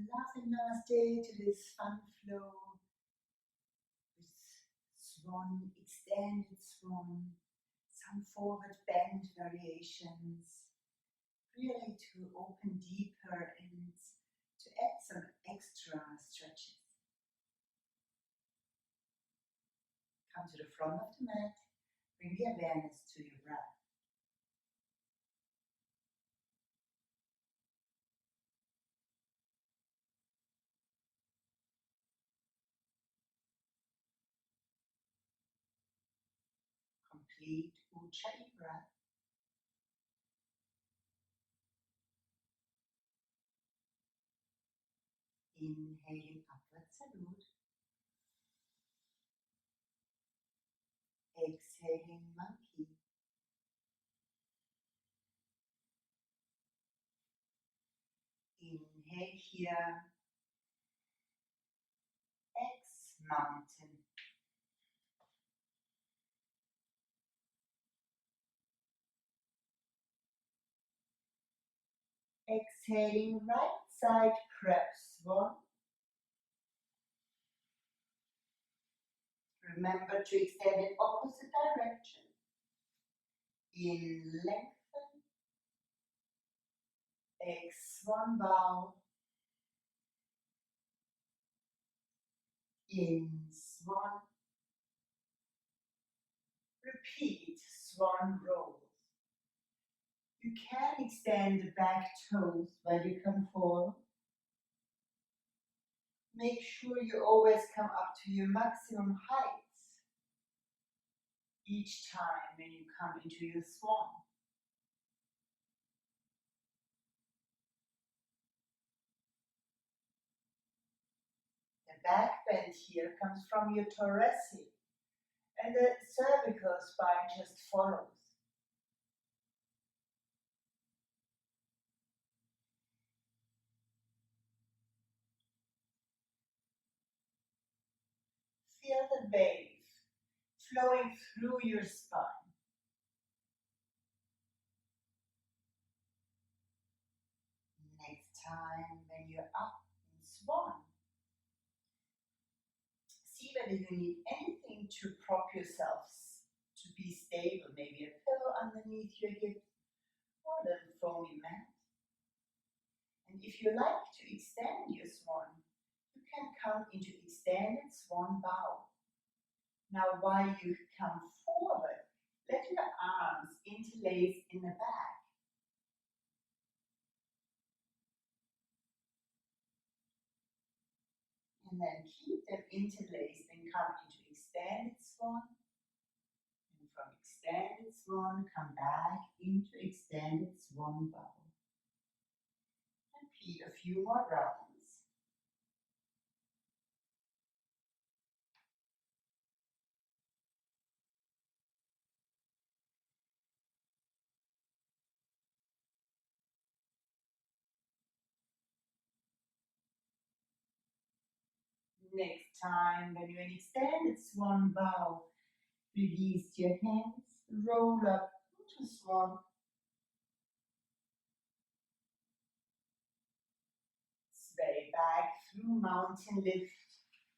Lovely namaste to this fun flow with swan, extended swan, some forward bend variations, really to open deeper and to add some extra stretches. Come to the front of the mat, bring the awareness to your breath. Complete Ujjayi breath. Inhaling upward salute. Exhaling monkey. Inhale here. X mountain. Exhaling right side crab swan. Remember to extend in opposite direction. In lengthen. X swan bow. In swan. Repeat swan rolls. You can extend the back toes while you come forward. Make sure you always come up to your maximum height each time when you come into your swan. The back bend here comes from your thoracic, and the cervical spine just follows. Feel the wave flowing through your spine. Next time when you're up in swan, see whether you need anything to prop yourselves to be stable, maybe a pillow underneath your hip or a little foamy mat. And if you like to extend your swan, you can come into extended swan bow. Now while you come forward, let your arms interlace in the back. And then keep them interlaced and come into extended swan. And from extended swan, come back into extended swan bow. Repeat a few more rounds. Next time, when you're in extended swan bow, release your hands, roll up into swan. Sway back through mountain lift.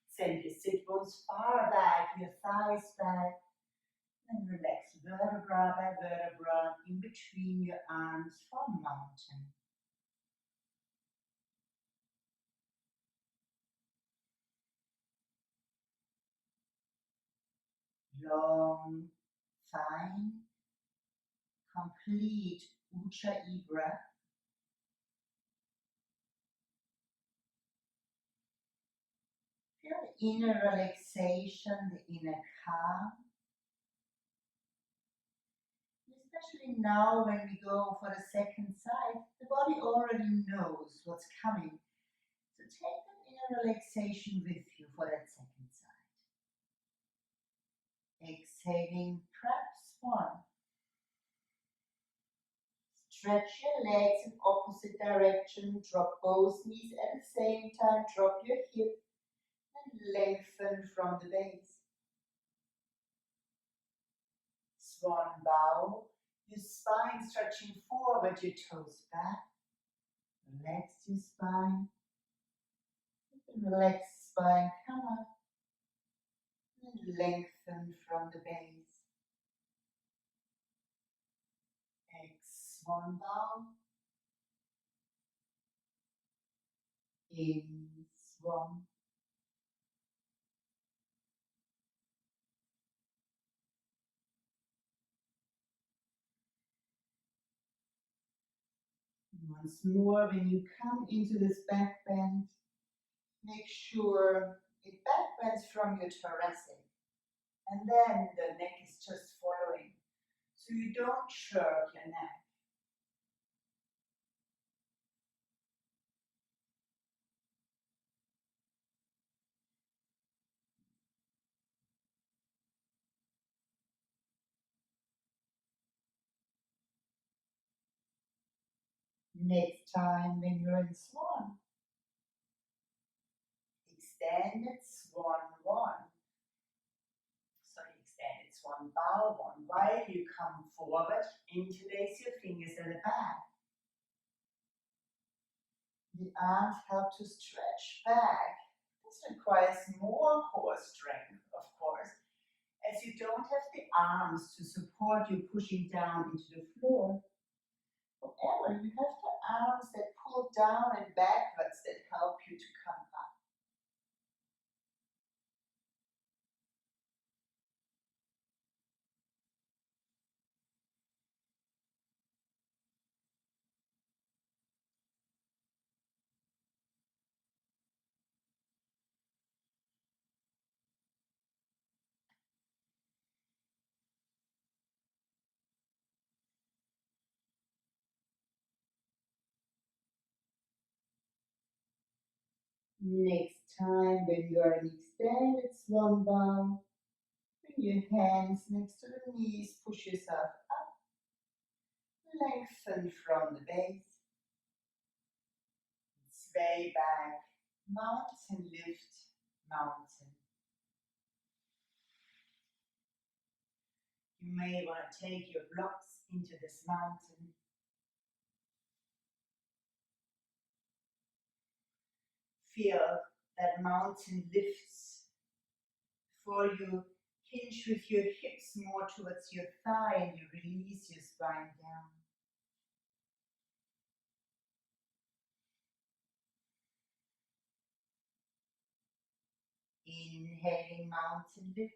Send your sit bones far back, your thighs back. And relax vertebra by vertebra in between your arms from mountain. Long, fine, complete Ujjayi breath. Feel the inner relaxation, the inner calm. Especially now when we go for the second side, the body already knows what's coming. So take that inner relaxation with you for that second side. Exhaling, crab swan. Stretch your legs in opposite direction, drop both knees at the same time, drop your hip and lengthen from the base. Swan bow, your spine stretching forward, your toes back. Relax your spine. Relax spine, come up and lengthen from the base. X1 bow. In swan. Once more, when you come into this back bend, make sure it back bends from your thoracic. And then the neck is just following. So you don't jerk your neck. Next time when you're in swan, extended swan one. Sorry, extended swan bow one. While you come forward, interlace your fingers at the back. The arms help to stretch back. This requires more core strength, of course, as you don't have the arms to support you pushing down into the floor. However, you have the arms that pull down and backwards that help you to come up. Next time when you are in extended swan bow, bring your hands next to the knees, push yourself up, lengthen from the base, sway back, mountain lift, mountain. You may want to take your blocks into this mountain. Feel that mountain lifts before you hinge with your hips more towards your thigh and you release your spine down. Inhaling mountain lift.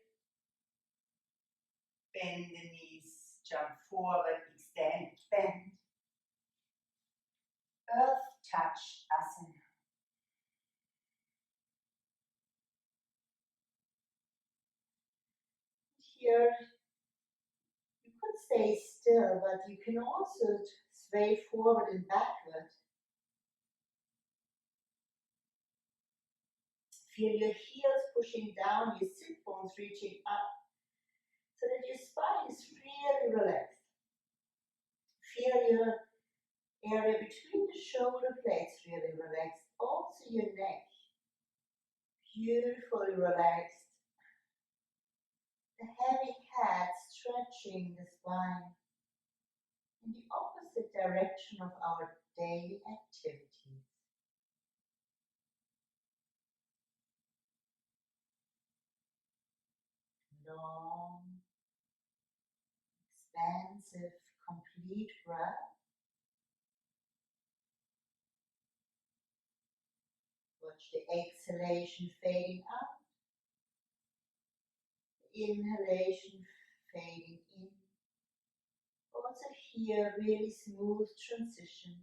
Bend the knees, jump forward, extend, bend. Earth touch asana. Here, you could stay still, but you can also sway forward and backward. Feel your heels pushing down, your sit bones reaching up, so that your spine is really relaxed. Feel your area between the shoulder blades really relaxed. Also your neck, beautifully relaxed. The heavy head stretching the spine in the opposite direction of our daily activities. Long, expansive, complete breath. Watch the exhalation fading out, the inhalation fading in. Also here, really smooth transition.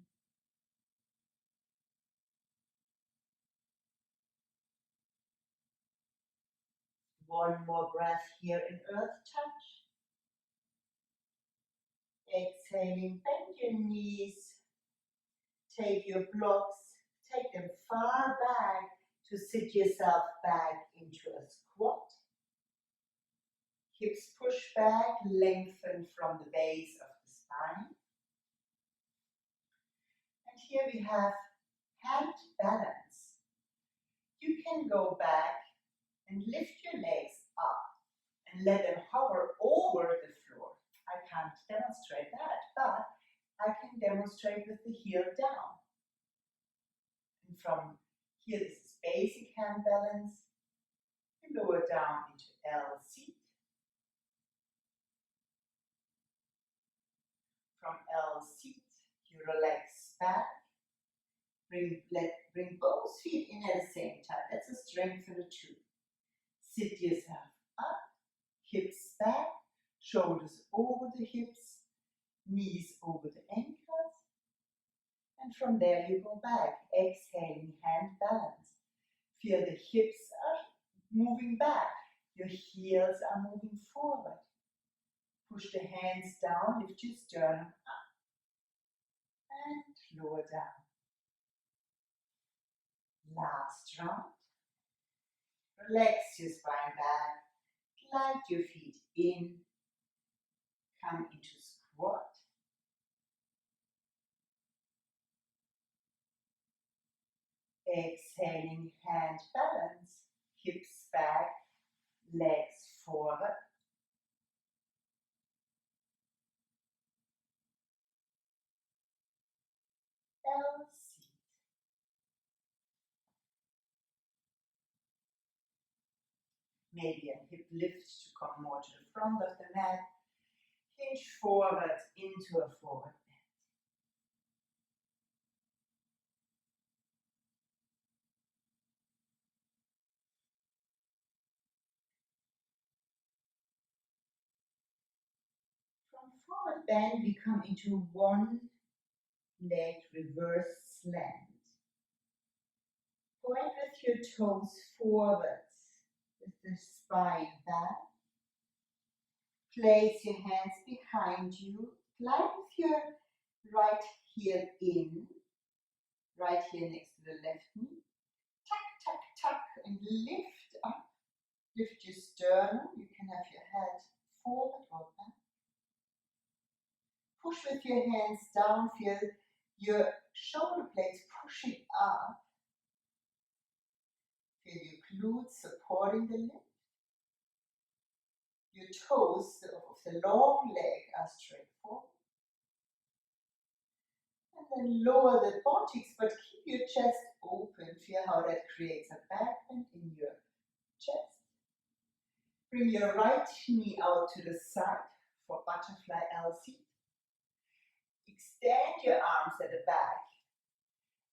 One more breath here in earth touch. Exhaling, bend your knees. Take your blocks, take them far back to sit yourself back into a squat. Hips push back, lengthen from the base of the spine. And here we have hand balance. You can go back and lift your legs up and let them hover over the floor. I can't demonstrate that, but I can demonstrate with the heel down. And from Here this is basic hand balance. You lower down into L seat. From L seat, you relax back. Bring both feet in at the same time. That's a strength for the two. Sit yourself up, hips back, shoulders over the hips, knees over the ankles. And from there you go back, exhaling, hand balance. Feel the hips are moving back, your heels are moving forward. Push the hands down, lift your sternum up and lower down. Last round. Relax your spine back, glide your feet in, come into squat. Exhaling, hand balance, hips back, legs forward. L seat. Maybe a hip lift to come more to the front of the mat. Hinge forward into a forward bend. From forward bend, we come into one leg reverse slant. Point with your toes forwards, with the spine back. Place your hands behind you. Glide with your right heel in, right heel next to the left knee. Tuck, tuck, tuck, and lift up. Lift your sternum. You can have your head forward or back. Push with your hands down. Feel your shoulder blades pushing up. Feel your glutes supporting the lift. Your toes of the long leg are straight forward. And then lower the buttocks, but keep your chest open. Feel how that creates a back bend in your chest. Bring your right knee out to the side for butterfly L seat. Extend your arms at the back.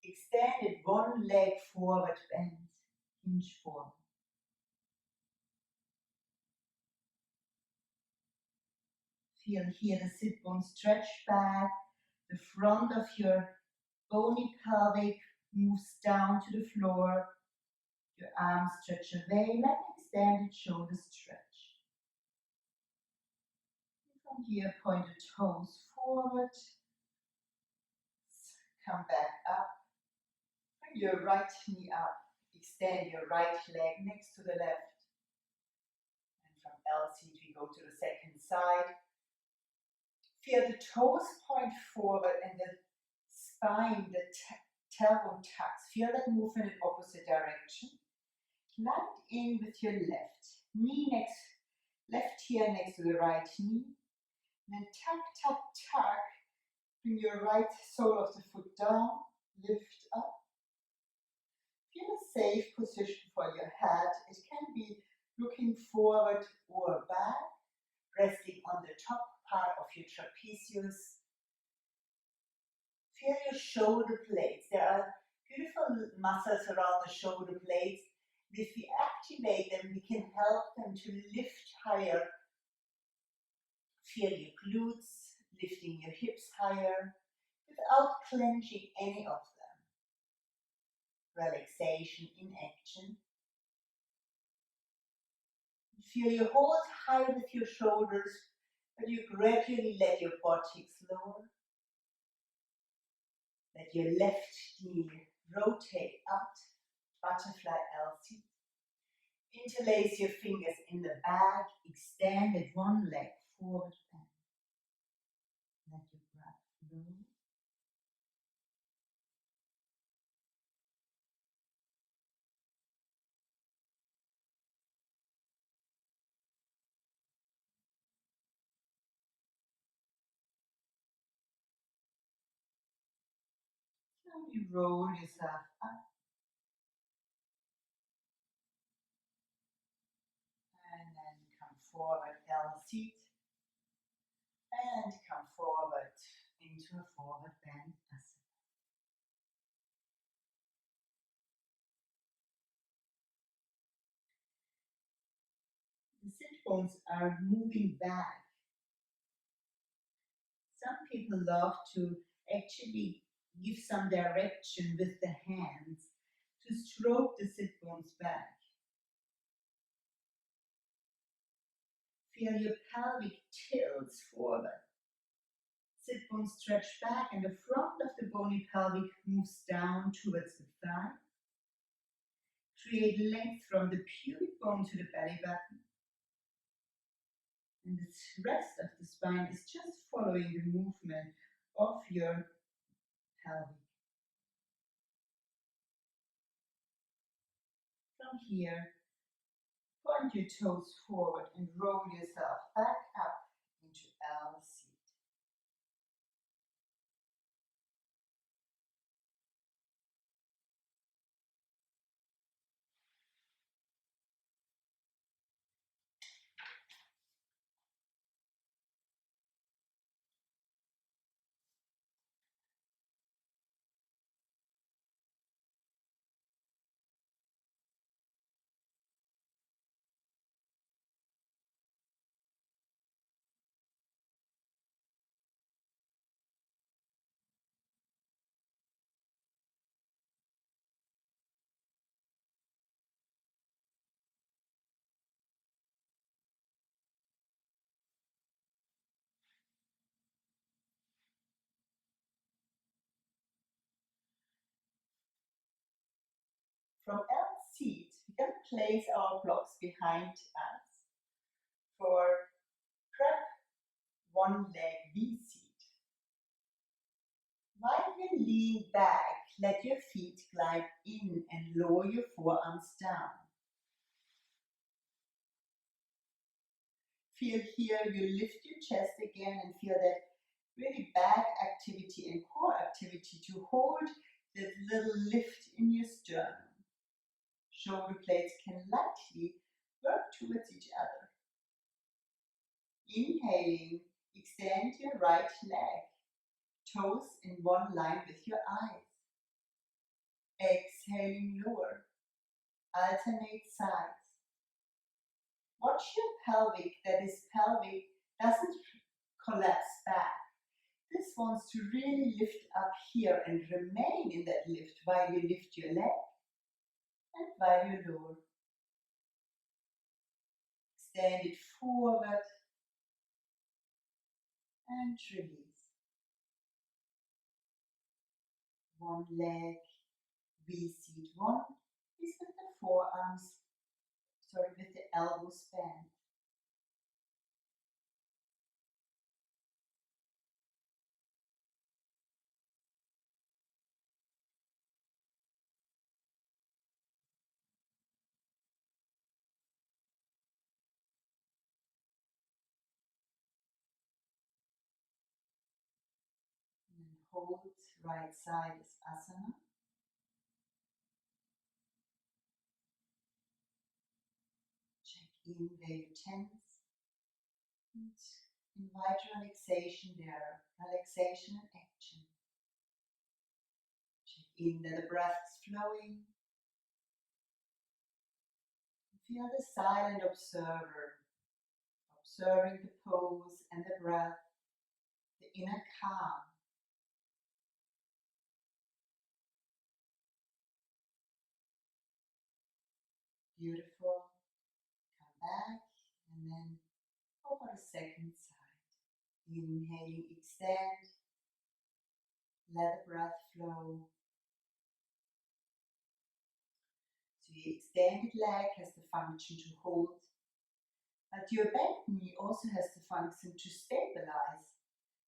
Extend it one leg forward, bend, hinge forward. Feel here the sit bone stretch back. The front of your bony pelvic moves down to the floor. Your arms stretch away like extended shoulder stretch. And from here, point the toes forward. Come back up. Bring your right knee up. Extend your right leg next to the left. And from L seat, we go to the second side. Feel the toes point forward and the spine, the tailbone tucks. Feel that movement in opposite direction. Glide in with your left knee left heel next to the right knee. And then tuck, tuck, tuck. Bring your right sole of the foot down. Lift up. Feel a safe position for your head. It can be looking forward or back, resting on the top part of your trapezius. Feel your shoulder blades. There are beautiful muscles around the shoulder blades. If we activate them, we can help them to lift higher. Feel your glutes, lifting your hips higher without clenching any of them. Relaxation in action. Feel you hold high with your shoulders, but you gradually let your buttocks lower. Let your left knee rotate out, butterfly L seat. Interlace your fingers in the back, extend it one leg forward bend. Let your breath flow. Slowly roll yourself up. forward L seat and come forward into a forward bend asana. The sit bones are moving back. Some people love to actually give some direction with the hands to stroke the sit bones back. Feel your pelvic tilts forward. Sit bones stretch back and the front of the bony pelvic moves down towards the thigh. Create length from the pubic bone to the belly button. And the rest of the spine is just following the movement of your pelvic. From here, point your toes forward and roll yourself back up into L seat. From L seat, we can place our blocks behind us for prep one leg V seat. While you lean back, let your feet glide in and lower your forearms down. Feel here, you lift your chest again and feel that really back activity and core activity to hold this little lift in your sternum. Shoulder blades can lightly work towards each other. Inhaling, extend your right leg, toes in one line with your eyes. Exhaling, lower, alternate sides. Watch your pelvic, that is pelvic, doesn't collapse back. This wants to really lift up here and remain in that lift while you lift your leg and while you lower. Extend it forward and release. One leg, V seat. One is with the forearms, with the elbows bent. And hold right side is asana. Check in where you tense. And invite relaxation there. Relaxation and action. Check in that the breath is flowing. Feel the silent observer. Observing the pose and the breath. The inner calm. Beautiful. Come back and then over the second side. Inhaling, extend. Let the breath flow. So your extended leg has the function to hold, but your bent knee also has the function to stabilize.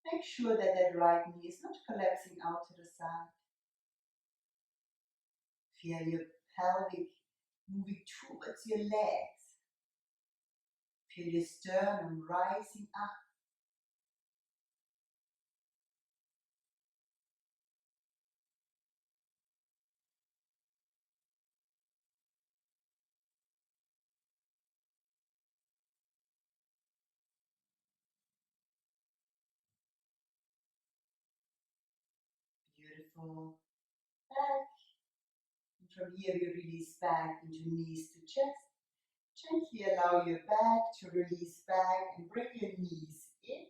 Make sure that that right knee is not collapsing out to the side. Feel your pelvic moving towards your legs. Feel your sternum rising up. beautiful. Back. And from here we release back into knees to chest. Gently allow your back to release back and bring your knees in.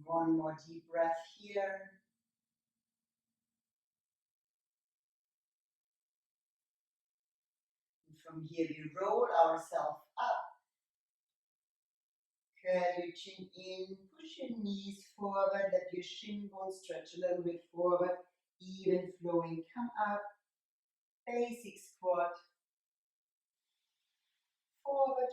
One more deep breath here. And from here we roll ourselves up. Curl your chin in, push your knees forward, let your shin bones stretch a little bit forward, even flowing. Come up, basic squat, forward